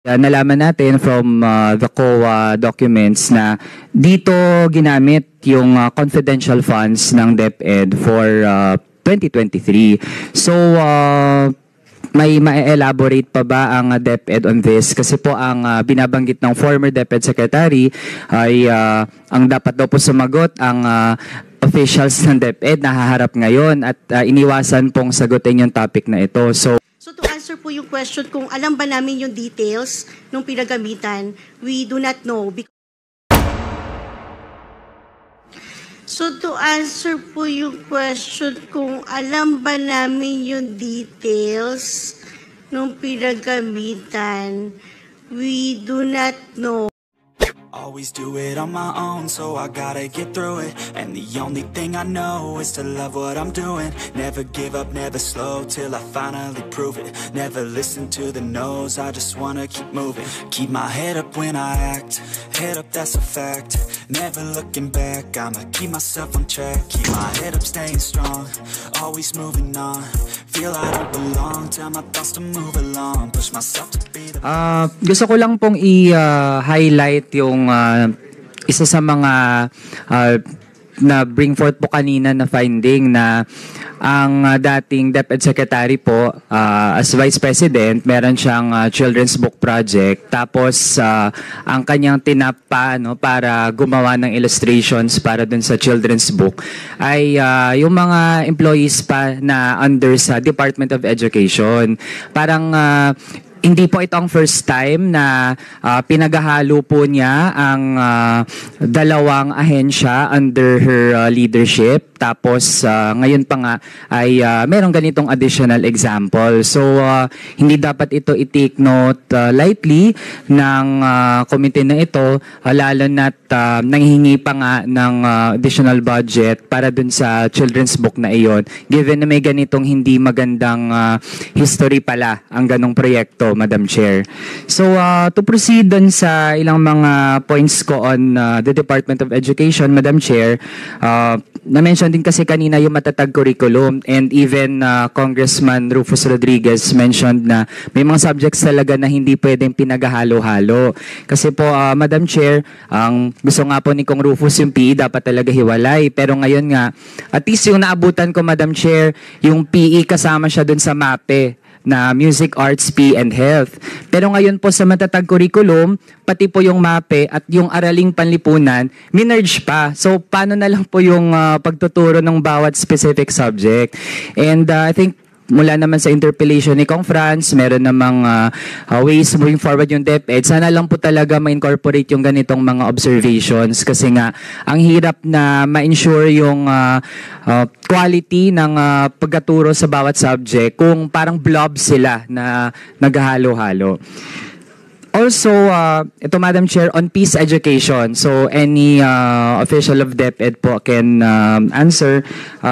Nalaman natin from the COA documents na dito ginamit yung confidential funds ng DepEd for 2023. So, may ma-elaborate pa ba ang DepEd on this? Kasi po ang binabanggit ng former DepEd Secretary ay ang dapat daw po sumagot ang officials ng DepEd na haharap ngayon at iniwasan pong sagutin yung topic na ito. So to answer po yung question kung alam ba namin yung details nung pinagamitan, we do not know. So to answer po yung question kung alam ba namin yung details nung pinagamitan, we do not know. Always do it on my own, so I gotta get through it. And the only thing I know is to love what I'm doing. Never give up, never slow, till I finally prove it. Never listen to the no's, I just wanna keep moving. Keep my head up when I act, head up, that's a fact. Never looking back, I'ma keep myself on track. Keep my head up, staying strong, always moving on. Feel I don't belong, tell my thoughts to move along. Push myself to be the gusto ko lang pong i-highlight yung isa sa mga na bring forth po kanina na finding na ang dating DepEd Secretary po as Vice President, meron siyang children's book project. Tapos ang kanyang tinapa para gumawa ng illustrations para dun sa children's book ay yung mga employees pa na under sa Department of Education. Parang hindi po ito ang first time na pinaghahalo po niya ang dalawang ahensya under her leadership. Tapos ngayon pa nga ay merong ganitong additional example. So hindi dapat ito i-take note lightly ng committee na ito, lalo na't nanghihingi pa nga ng additional budget para dun sa children's book na iyon, given na may ganitong hindi magandang history pala ang ganong proyekto, Madam Chair. So to proceed dun sa ilang mga points ko on the Department of Education, Madam Chair, na-mention din kasi kanina yung matatag curriculum, and even Congressman Rufus Rodriguez mentioned na may mga subjects talaga na hindi pwedeng pinaghalo-halo. Kasi po, Madam Chair, ang gusto nga po ni Kong Rufus yung PE dapat talaga hiwalay. Pero ngayon nga, at least yung naabutan ko, Madam Chair, yung PE kasama siya dun sa MAPE na Music, Arts, P, and Health. Pero ngayon po sa matatag curriculum, pati po yung MAPE at yung araling panlipunan, minerge pa. So, paano na lang po yung pagtuturo ng bawat specific subject? And I think mula naman sa interpellation ni Kong Franz, meron namang ways moving forward yung DepEd. Sana lang po talaga ma-incorporate yung ganitong mga observations kasi nga ang hirap na ma-ensure yung quality ng pagkaturo sa bawat subject kung parang blob sila na naghahalo-halo. Also, ito Madam Chair, on peace education. So, any official of DepEd po can answer.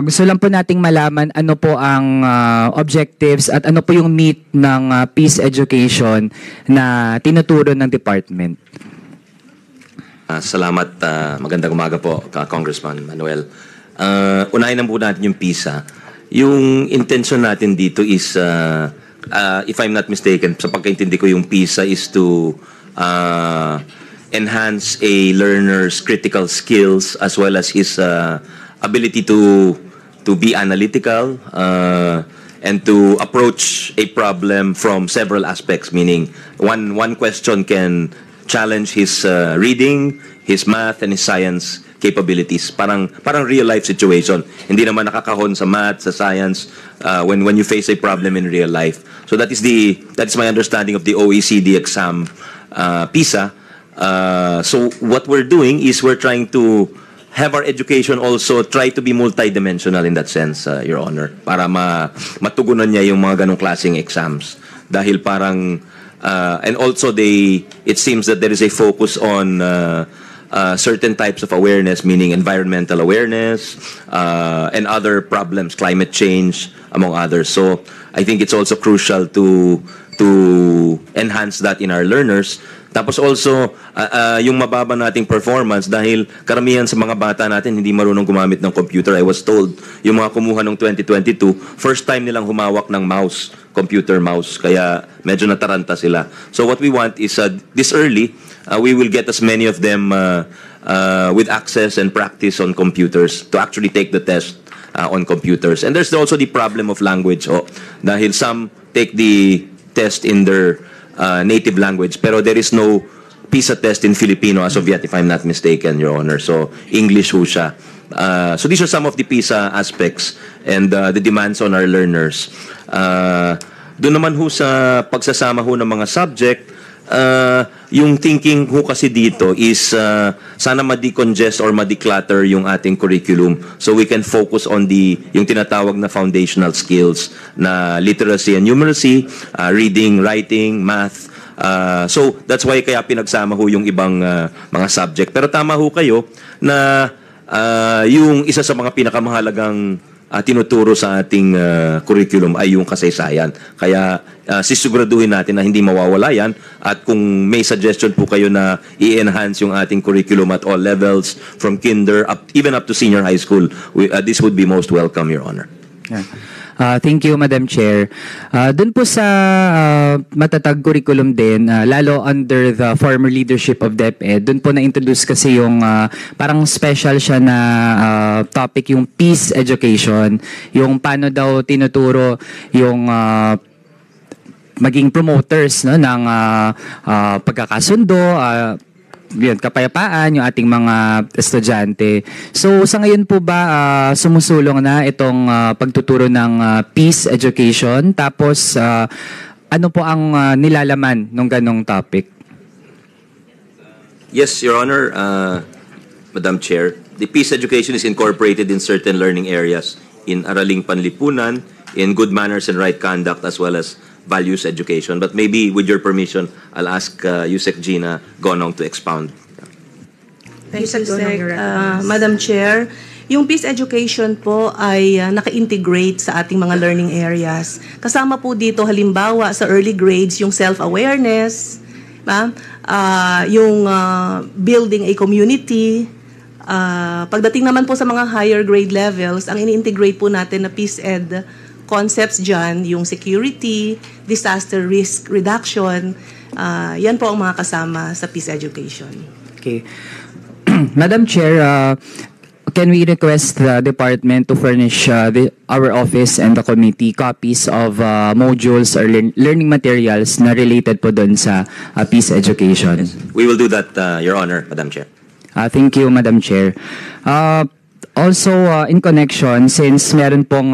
Gusto lang po nating malaman ano po ang objectives at ano po yung meat ng peace education na tinuturo ng department. Salamat. Magandang umaga po, Congressman Manuel. Unahin na po natin yung PISA. Yung intention natin dito is if I'm not mistaken, sa pagkaintindi ko yung PISA is to enhance a learner's critical skills as well as his ability to be analytical and to approach a problem from several aspects, meaning one question can challenge his reading, his math, and his science capabilities. Parang real life situation. Hindi naman nakakahon sa math, sa science when you face a problem in real life. So that is my understanding of the OECD exam PISA. So what we're doing is we're trying to have our education also try to be multidimensional in that sense, Your Honor, para matugunan niya yung mga ganong klaseng exams. Dahil parang and also it seems that there is a focus on certain types of awareness, meaning environmental awareness and other problems, climate change, among others. So I think it's also crucial to enhance that in our learners. Tapos also, yung mababa nating performance dahil karamihan sa mga bata natin hindi marunong gumamit ng computer. I was told, yung mga kumuha ng 2022, first time nilang humawak ng mouse computer mouse, kaya medyo nataranta sila. So what we want is this early, we will get as many of them with access and practice on computers to actually take the test on computers. And there's also the problem of language. Dahil some take the test in their native language, pero there is no PISA test in Filipino as of yet, if I'm not mistaken, Your Honor. So English ho siya. So these are some of the PISA aspects and the demands on our learners. Doon naman ho sa pagsasama ho ng mga subject, yung thinking ho kasi dito is sana ma-decongest or ma-declutter yung ating curriculum so we can focus on yung tinatawag na foundational skills na literacy and numeracy, reading, writing, math. So that's why kaya pinagsama ho yung ibang mga subject. Pero tama ho kayo na yung isa sa mga pinakamahalagang tinuturo sa ating curriculum ay yung kasaysayan. Kaya sisiguraduhin natin na hindi mawawala yan, at kung may suggestion po kayo na i-enhance yung ating curriculum at all levels from kinder even up to senior high school, this would be most welcome, Your Honor. Yeah. Thank you, Madam Chair. Doon po sa matatag curriculum din, lalo under the former leadership of DepEd, doon po na-introduce kasi yung parang special siya na topic, yung peace education, yung paano daw tinuturo yung maging promoters, no, ng pagkakasundo, yun, kapayapaan yung ating mga estudyante. So sa ngayon po ba sumusulong na itong pagtuturo ng peace education? Tapos ano po ang nilalaman ng ganong topic? Yes, Your Honor, Madam Chair. The peace education is incorporated in certain learning areas in Araling Panlipunan, in good manners and right conduct, as well as values education. But maybe with your permission, I'll ask Yusek Gina Gonong to expound. Thank you, Sec. Madam Chair, yung peace education po ay naka-integrate sa ating mga learning areas. Kasama po dito halimbawa sa early grades yung self-awareness, yung building a community. Pagdating naman po sa mga higher grade levels, ang ini-integrate po natin na peace ed concepts dyan, yung security, disaster risk reduction, yan po ang mga kasama sa peace education. Okay. Madam Chair, can we request the department to furnish our office and the committee copies of modules or learning materials na related po doon sa peace education? Yes. We will do that, Your Honor, Madam Chair. Thank you, Madam Chair. Also, in connection, since meron pong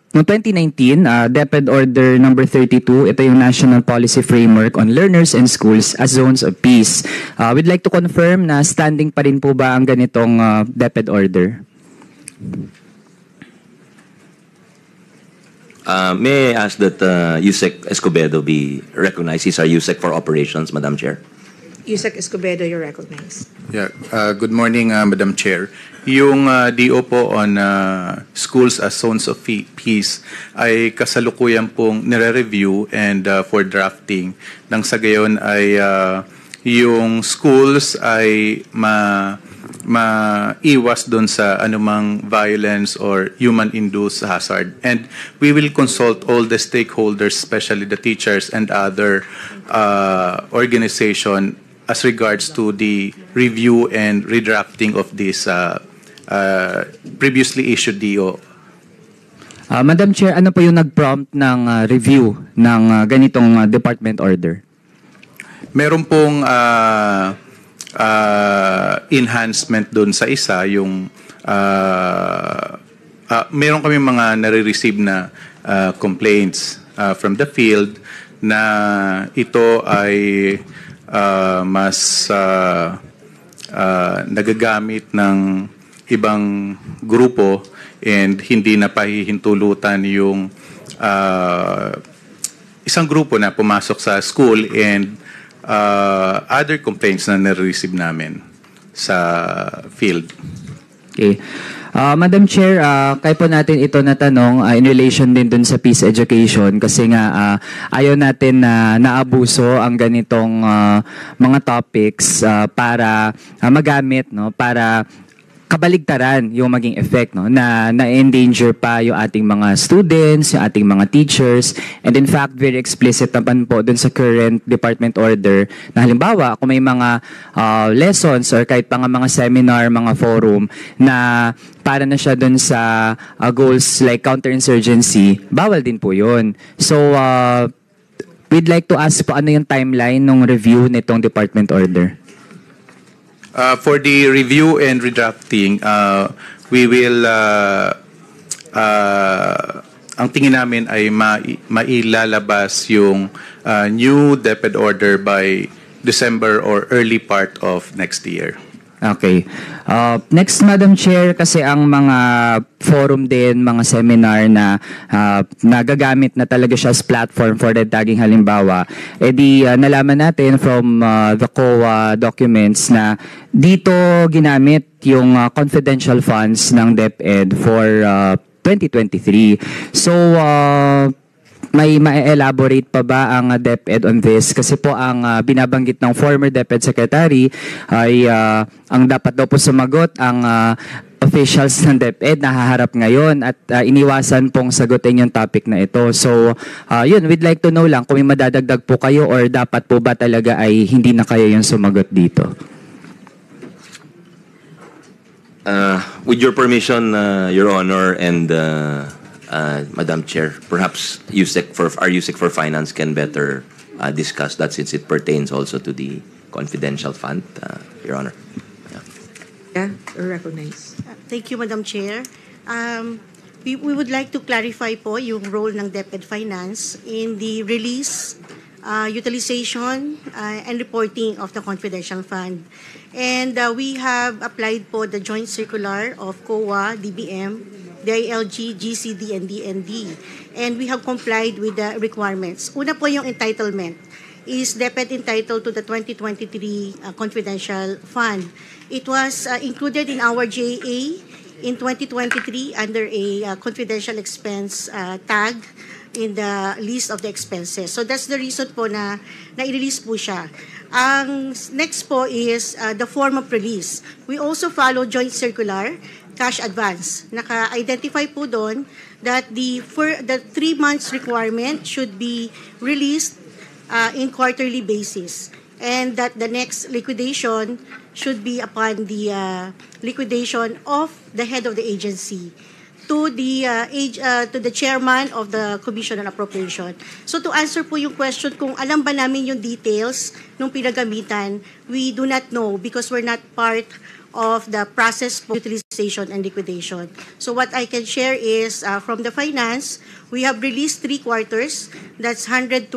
noong 2019, DepEd Order number 32, ito yung National Policy Framework on Learners and Schools as Zones of Peace. We'd like to confirm na standing pa rin po ba ang ganitong DepEd Order? May I ask that Yusek Escobedo be recognized? He's our Yusek for Operations, Madam Chair. Yusek Escobedo, you're recognized. Yeah. Good morning, Madam Chair. Yung DO po on schools as zones of peace ay kasalukuyan pong nire-review and for drafting. Nang sa gayon ay yung schools ay maiwas doon sa anumang violence or human-induced hazard. And we will consult all the stakeholders, especially the teachers and other organization as regards to the review and redrafting of this previously issued DO. Madam Chair, ano po yung nag-prompt ng review ng ganitong department order? Meron pong enhancement doon sa isa, yung meron kami mga nare-receive na complaints from the field na ito ay mas nagagamit ng ibang grupo and hindi na pahihintulutan yung isang grupo na pumasok sa school and other complaints na nare-receive namin sa field. Okay. Madam Chair, kaya po natin ito na tanong in relation din dun sa peace education kasi nga ayaw natin na naabuso ang ganitong mga topics para magamit, no, para kabaligtaran yung maging effect, no, na na-endanger pa yung ating mga students, yung ating mga teachers, and in fact very explicit naman po dun sa current department order na halimbawa kung may mga lessons or kahit pa nga mga seminar, mga forum na para na siya dun sa goals like counterinsurgency, bawal din po yun. So we'd like to ask po ano yung timeline ng review nitong department order. For the review and redrafting, we will, ang tingin namin ay mailalabas yung new DepEd order by December or early part of next year. Okay. Next, Madam Chair, kasi ang mga forum din, mga seminar na nagagamit na talaga siya as platform for red tagging halimbawa, nalaman natin from the COA documents na dito ginamit yung confidential funds ng DepEd for 2023. So, may ma-elaborate pa ba ang DepEd on this? Kasi po ang binabanggit ng former DepEd Secretary ay ang dapat daw po sumagot ang officials ng DepEd na haharap ngayon at iniwasan pong sagutin yung topic na ito. So, yun, we'd like to know lang kung may madadagdag po kayo or dapat po ba talaga ay hindi na kayo yung sumagot dito? With your permission, Your Honor, and Madam Chair, perhaps our USEC for Finance can better discuss that since it pertains also to the confidential fund, Your Honor. Yeah, recognize. Thank you, Madam Chair. We would like to clarify po yung role ng DepEd Finance in the release, utilization, and reporting of the confidential fund. And we have applied po the joint circular of COA, DBM, DILG, GCD, and DND. And we have complied with the requirements. Una po yung entitlement. Is DepEd entitled to the 2023 confidential fund? It was included in our JA in 2023 under a confidential expense tag in the list of the expenses. So that's the reason po na i-release po siya. Ang next po is the form of release. We also follow joint circular, cash advance. Naka-identify po doon that the 3 months requirement should be released in quarterly basis, and that the next liquidation should be upon the liquidation of the head of the agency to the chairman of the Commission on Appropriation. So to answer po yung question kung alam ba namin yung details nung pinagamitan, we do not know because we're not part of the process for utilization and liquidation. So what I can share is from the finance, we have released 3 quarters, that's 112.5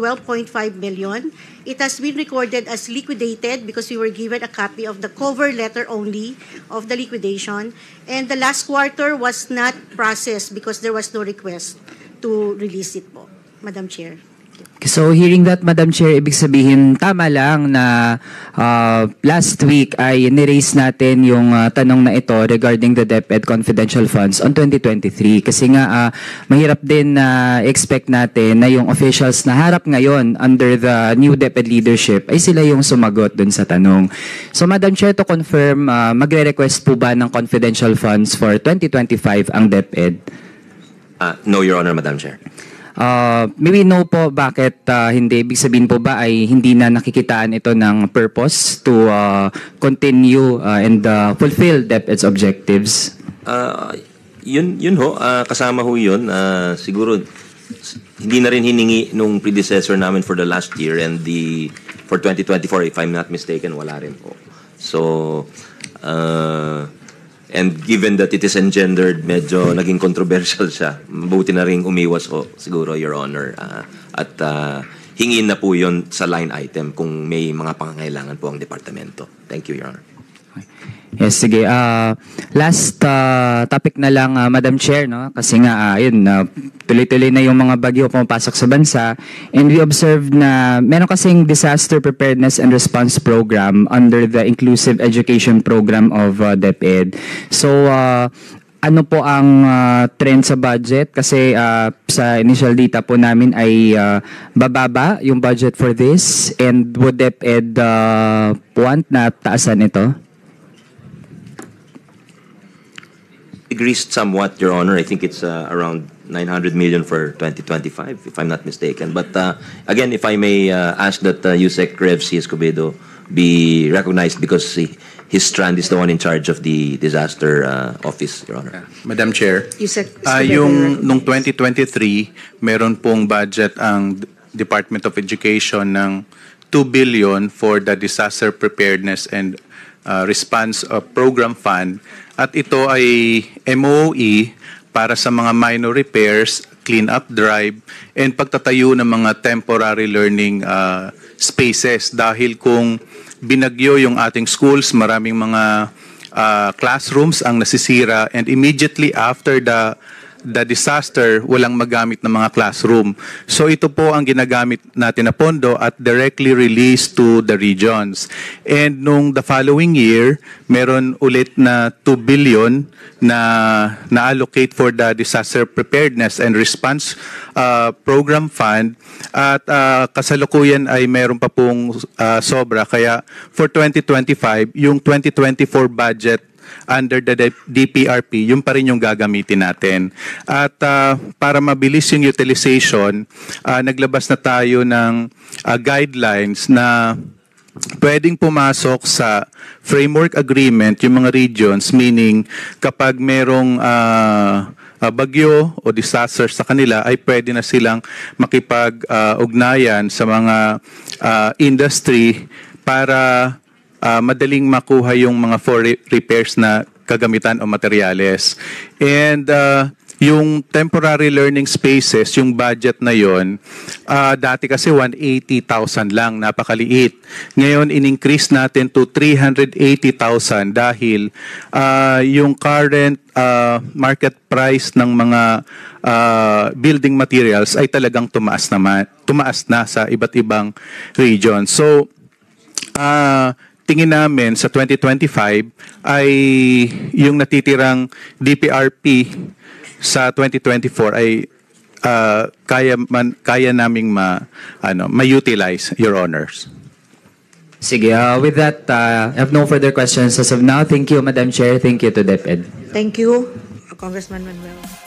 million. It has been recorded as liquidated because we were given a copy of the cover letter only of the liquidation. And the last quarter was not processed because there was no request to release it po, Madam Chair. So hearing that, Madam Chair, ibig sabihin tama lang na last week ay niraise natin yung tanong na ito regarding the DepEd confidential funds on 2023 kasi nga mahirap din na expect natin na yung officials na harap ngayon under the new DepEd leadership ay sila yung sumagot dun sa tanong. So Madam Chair, to confirm, magre-request po ba ng confidential funds for 2025 ang DepEd? No, Your Honor, Madam Chair. Maybe no po, bakit hindi? Ibig sabihin po ba ay hindi na nakikitaan ito ng purpose to continue and fulfill DepEd's objectives? Yun ho, kasama ho yun. Siguro, hindi na rin hiningi nung predecessor namin for the last year and for 2024, if I'm not mistaken, wala rin po. So, and given that it is engendered, medyo naging controversial siya. Mabuti na rin umiwas ko, siguro, Your Honor. At hingin na po yun sa line item kung may mga pangangailangan po ang departamento. Thank you, Your Honor. Yes, sige. Last topic na lang, Madam Chair, no? Kasi nga, tuloy-tuloy na yung mga bagyo pumapasok sa bansa. And we observed na meron kasing Disaster Preparedness and Response Program under the Inclusive Education Program of DepEd. So, ano po ang trend sa budget? Kasi sa initial data po namin ay bababa yung budget for this. And would DepEd want na taasan ito? decreased somewhat, Your Honor. I think it's around 900 million for 2025, if I'm not mistaken. But again, if I may ask that Yusek Rev C. Escobedo be recognized because his strand is the one in charge of the disaster office, Your Honor. Madam Chair, Yusek yung nung 2023, meron pong budget ang Department of Education ng 2 billion for the Disaster Preparedness and Response Program Fund. At ito ay MOE para sa mga minor repairs, clean-up drive, and pagtatayo ng mga temporary learning spaces. Dahil kung binagyo yung ating schools, maraming mga classrooms ang nasisira, and immediately after the disaster, walang magamit ng mga classroom. So ito po ang ginagamit natin na pondo at directly released to the regions. And nung the following year, meron ulit na 2 billion na na-allocate for the Disaster Preparedness and Response Program Fund. At kasalukuyan ay meron pa pong sobra. Kaya for 2025, yung 2024 budget under the DPRP, yun pa rin yung gagamitin natin. At para mabilis yung utilization, naglabas na tayo ng guidelines na pwedeng pumasok sa framework agreement yung mga regions, meaning kapag merong bagyo o disaster sa kanila, ay pwede na silang makipag-ugnayan sa mga industry para madaling makuha yung mga for repairs na kagamitan o materyales. And yung temporary learning spaces, yung budget na yon, dati kasi 180,000 lang, napakaliit. Ngayon, in-increase natin to 380,000 dahil yung current market price ng mga building materials ay talagang tumaas na sa iba't ibang region. So, tingin namin sa 2025 ay yung natitirang DPRP sa 2024 ay kaya naming ma-utilize, Your Honors. Sige, with that, I have no further questions as of now. Thank you, Madam Chair. Thank you to DepEd. Thank you, Congressman Manuel.